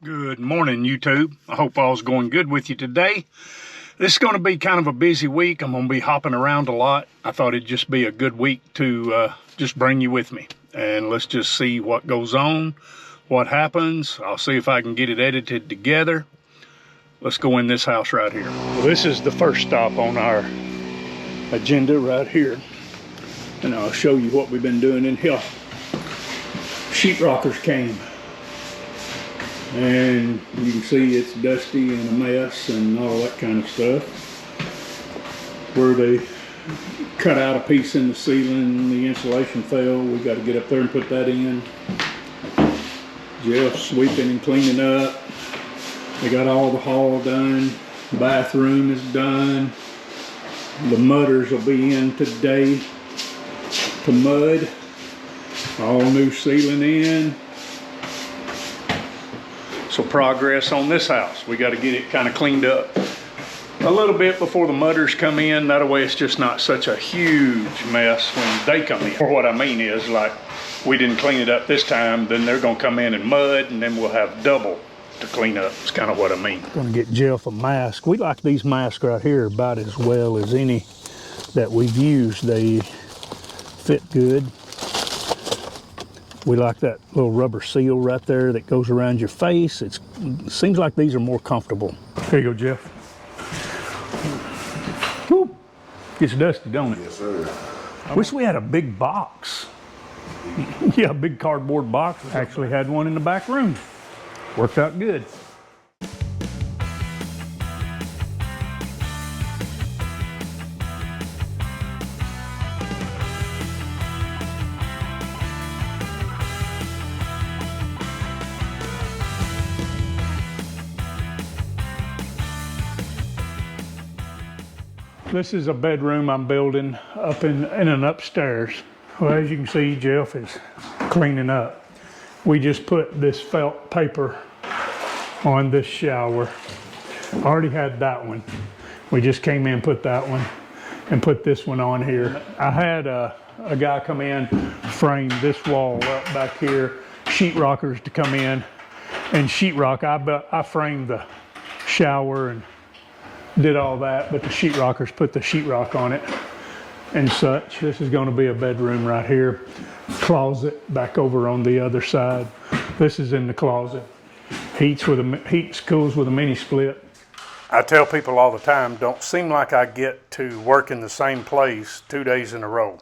Good morning, YouTube. I hope all's going good with you today. This is going to be kind of a busy week. I'm going to be hopping around a lot. I thought it'd just be a good week to just bring you with me. And let's just see what goes on, what happens. I'll see if I can get it edited together. Let's go in this house right here. Well, this is the first stop on our agenda right here. And I'll show you what we've been doing in here. Sheetrockers came. And you can see it's dusty and a mess and all that kind of stuff. Where they cut out a piece in the ceiling, the insulation fell. We got to get up there and put that in. Jeff sweeping and cleaning up. They got all the hall done. Bathroom is done. The mudders will be in today to mud. All new ceiling in. So progress on this house. We got to get it kind of cleaned up a little bit before the mudders come in. That way it's just not such a huge mess when they come in. Or what I mean is, like, we didn't clean it up this time, then they're gonna come in and mud, and then we'll have double to clean up. It's kind of what I mean. Gonna get Jeff a mask. We like these masks right here about as well as any that we've used. They fit good. We like that little rubber seal right there that goes around your face. It seems like these are more comfortable. Here you go, Jeff. Woo. Gets dusty, don't it? Yes, sir. Wish we had a big box. Yeah, a big cardboard box. Actually had one in the back room. Worked out good. This is a bedroom I'm building up in an upstairs. Well, as you can see, Jeff is cleaning up. We just put this felt paper on this shower. I already had that one. We just came in, put that one, and put this one on here. I had a guy come in, frame this wall up back here, sheetrockers to come in and sheetrock. I framed the shower and did all that, but the sheetrockers put the sheetrock on it and such. This is going to be a bedroom right here. Closet back over on the other side. This is in the closet. Heats cools with a mini split. I tell people all the time, don't seem like I get to work in the same place 2 days in a row.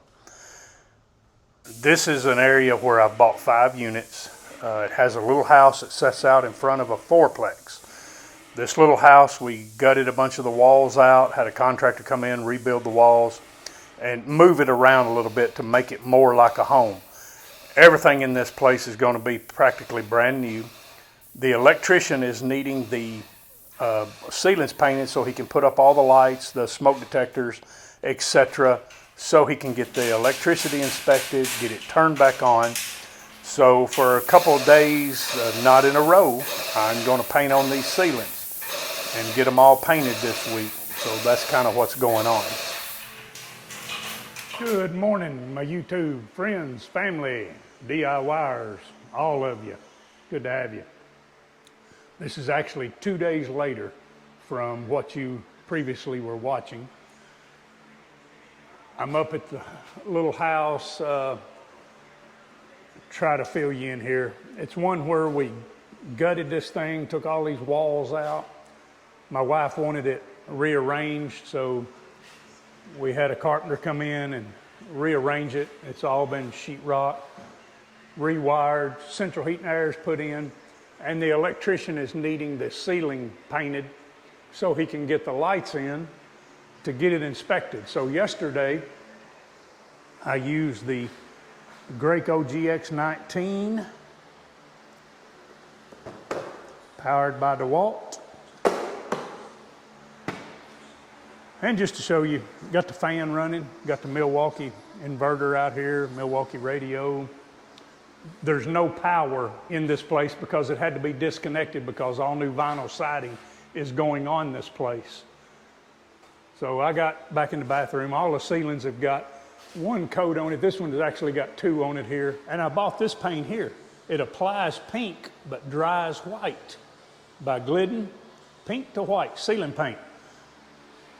This is an area where I've bought 5 units. It has a little house that sets out in front of a fourplex. This little house, we gutted a bunch of the walls out, had a contractor come in, rebuild the walls, and move it around a little bit to make it more like a home. Everything in this place is going to be practically brand new. The electrician is needing the ceilings painted so he can put up all the lights, the smoke detectors, etc., so he can get the electricity inspected, get it turned back on. So for a couple of days, not in a row, I'm going to paint on these ceilings and get them all painted this week. So that's kind of what's going on. Good morning, my YouTube friends, family, DIYers, all of you. Good to have you. This is actually 2 days later from what you previously were watching. I'm up at the little house, try to fill you in here. It's one where we gutted this thing, took all these walls out. My wife wanted it rearranged, so we had a carpenter come in and rearrange it. It's all been sheetrock, rewired, central heat and air is put in, and the electrician is needing the ceiling painted so he can get the lights in to get it inspected. So yesterday, I used the Graco GX19, powered by Dewalt. And just to show you, got the fan running, got the Milwaukee inverter out here, Milwaukee radio. There's no power in this place because it had to be disconnected because all new vinyl siding is going on this place. So I got back in the bathroom. All the ceilings have got one coat on it. This one has actually got 2 on it here. And I bought this paint here. It applies pink but dries white. by Glidden, pink to white, ceiling paint.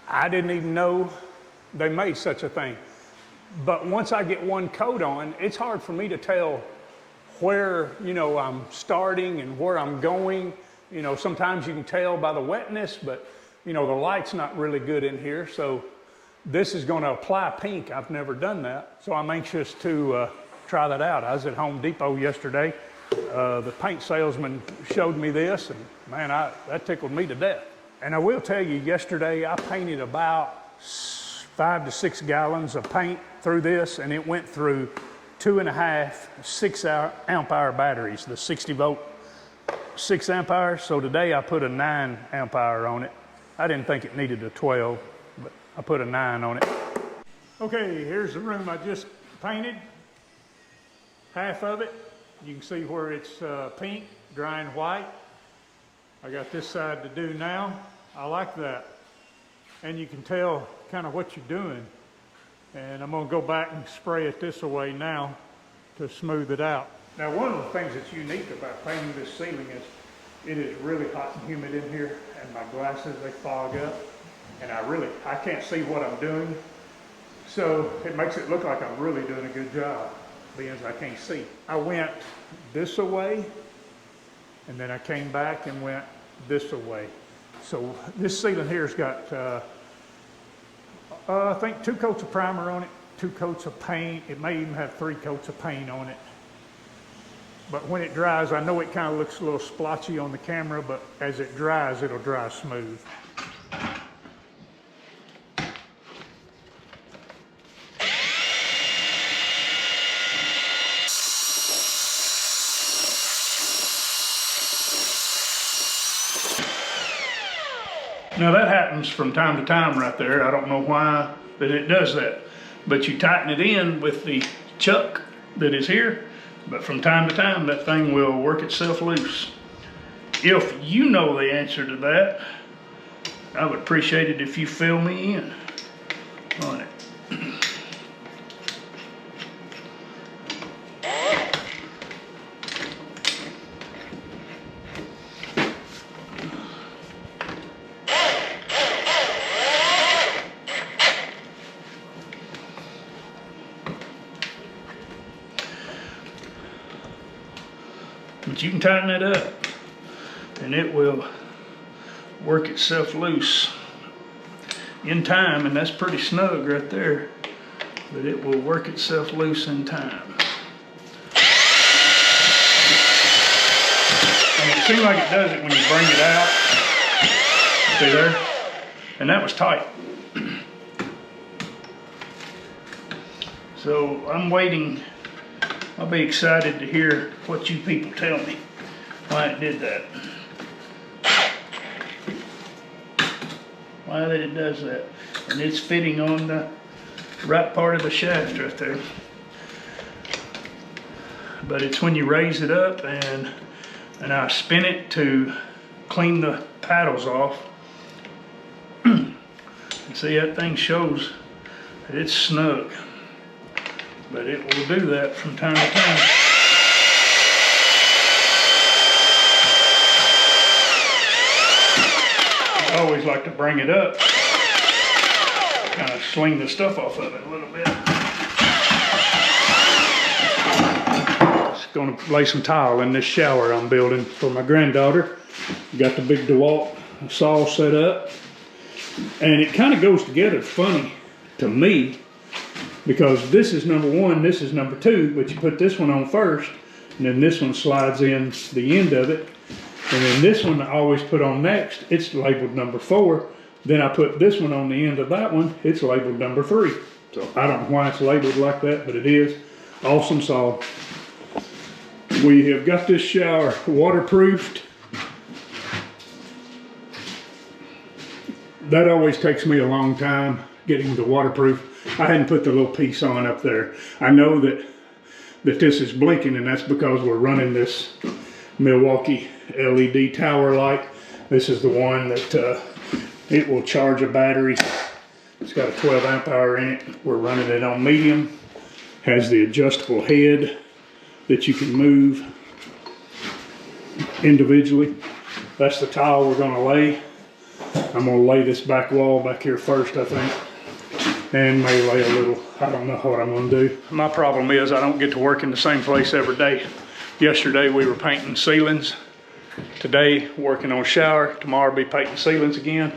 I didn't even know they made such a thing. But once I get one coat on, it's hard for me to tell where, you know, I'm starting and where I'm going. You know, sometimes you can tell by the wetness, but, you know, the light's not really good in here. So this is going to apply pink. I've never done that. So I'm anxious to try that out. I was at Home Depot yesterday. The paint salesman showed me this, and man, that tickled me to death. And I will tell you, yesterday I painted about 5 to 6 gallons of paint through this, and it went through 2.5 6-amp-hour batteries, the 60 volt 6 amp hours. So today I put a 9 amp hour on it. I didn't think it needed a 12, but I put a 9 on it. Okay, here's the room I just painted. Half of it, you can see where it's pink, drying white. I got this side to do now. I like that. And you can tell kind of what you're doing. And I'm gonna go back and spray it this way now to smooth it out. Now, one of the things that's unique about painting this ceiling is it is really hot and humid in here, and my glasses, they fog up, and I can't see what I'm doing. So it makes it look like I'm really doing a good job, being as I can't see. I went this away, and then I came back and went this away. So this ceiling here's got, I think 2 coats of primer on it, 2 coats of paint. It may even have 3 coats of paint on it. But when it dries, I know it kind of looks a little splotchy on the camera, but as it dries, it'll dry smooth. Now that happens from time to time right there. I don't know why that it does that. But you tighten it in with the chuck that is here, but from time to time that thing will work itself loose. If you know the answer to that, I would appreciate it if you fill me in on it. But you can tighten it up and it will work itself loose in time, and that's pretty snug right there, but it will work itself loose in time. And it seems like it does it when you bring it out. See there? And that was tight. So I'm waiting. I'll be excited to hear what you people tell me why it did that. Why that it does that. And it's fitting on the right part of the shaft right there. But it's when you raise it up and I spin it to clean the paddles off. And see, that thing shows that it's snug. But it will do that from time to time. I always like to bring it up, kind of sling the stuff off of it a little bit. Just going to lay some tile in this shower I'm building for my granddaughter. Got the big Dewalt saw set up, and it kind of goes together funny to me, because this is number 1, this is number 2, but you put this one on first, and then this one slides in the end of it, and then this one I always put on next. It's labeled number 4. Then I put this one on the end of that one. It's labeled number 3. So I don't know why it's labeled like that, but it is. Awesome saw. We have got this shower waterproofed. That always takes me a long time, getting the waterproof. I hadn't put the little piece on up there. I know that this is blinking, and that's because we're running this Milwaukee LED tower light. This is the one that it will charge a battery. It's got a 12 amp hour in it. We're running it on medium. Has the adjustable head that you can move individually. That's the tile we're gonna lay. I'm gonna lay this back wall back here first, I think. And may lay a little, I don't know what I'm gonna do. My problem is I don't get to work in the same place every day. Yesterday we were painting ceilings. Today working on shower. Tomorrow be painting ceilings again.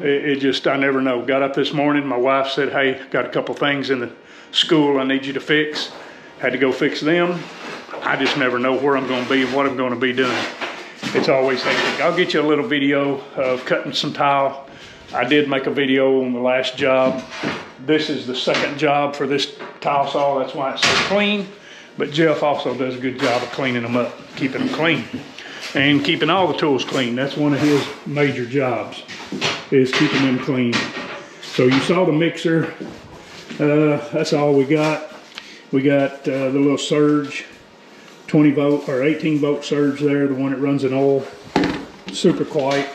It just, I never know. Got up this morning, my wife said, hey, got a couple things in the school I need you to fix. Had to go fix them. I just never know where I'm gonna be and what I'm gonna be doing. It's always hectic. I'll get you a little video of cutting some tile. I did make a video on the last job. This is the second job for this tile saw. That's why it's so clean. But Jeff also does a good job of cleaning them up, keeping them clean. And keeping all the tools clean. That's one of his major jobs, is keeping them clean. So you saw the mixer. That's all we got. We got the little surge, 20 volt or 18 volt surge there, the one that runs in oil. Super quiet.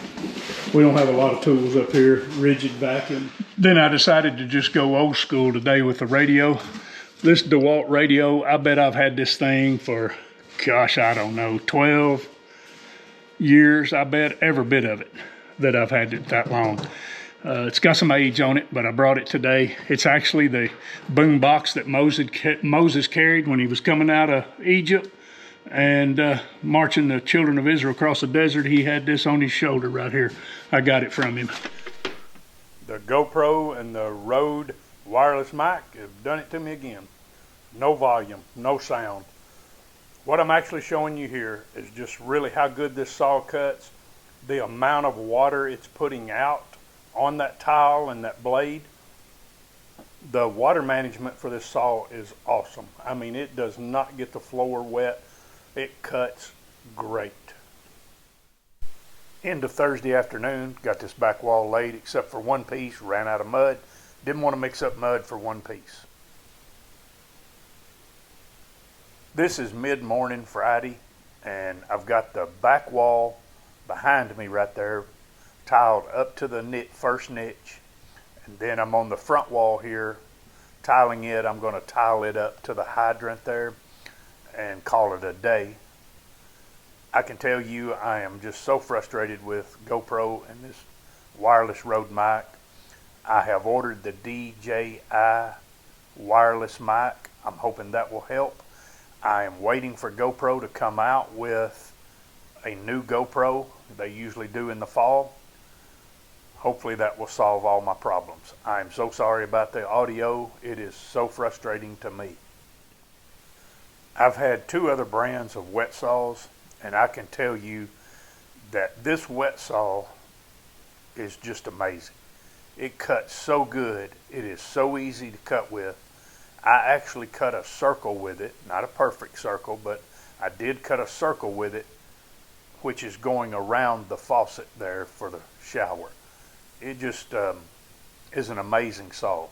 We don't have a lot of tools up here. Rigid vacuum. Then I decided to just go old school today with the radio. This Dewalt radio, I bet I've had this thing for, gosh, I don't know, 12 years. I bet every bit of it that I've had it that long. It's got some age on it, but I brought it today. It's actually the boom box that Moses carried when he was coming out of Egypt and marching the children of Israel across the desert. He had this on his shoulder right here. I got it from him. The GoPro and the Rode wireless mic have done it to me again. No volume, no sound. What I'm actually showing you here is just really how good this saw cuts, the amount of water it's putting out on that tile and that blade. The water management for this saw is awesome. I mean, it does not get the floor wet. It cuts great. End of Thursday afternoon, got this back wall laid except for one piece, ran out of mud. Didn't want to mix up mud for one piece. This is mid-morning Friday, and I've got the back wall behind me right there, tiled up to the first niche, and then I'm on the front wall here, tiling it. I'm going to tile it up to the hydrant there and call it a day. I can tell you I am just so frustrated with GoPro and this wireless Rode mic. I have ordered the DJI wireless mic. I'm hoping that will help. I am waiting for GoPro to come out with a new GoPro. They usually do in the fall. Hopefully that will solve all my problems. I'm so sorry about the audio. It is so frustrating to me. I've had two other brands of wet saws, and I can tell you that this wet saw is just amazing. It cuts so good. It is so easy to cut with. I actually cut a circle with it, not a perfect circle, but I did cut a circle with it, which is going around the faucet there for the shower. It just is an amazing saw.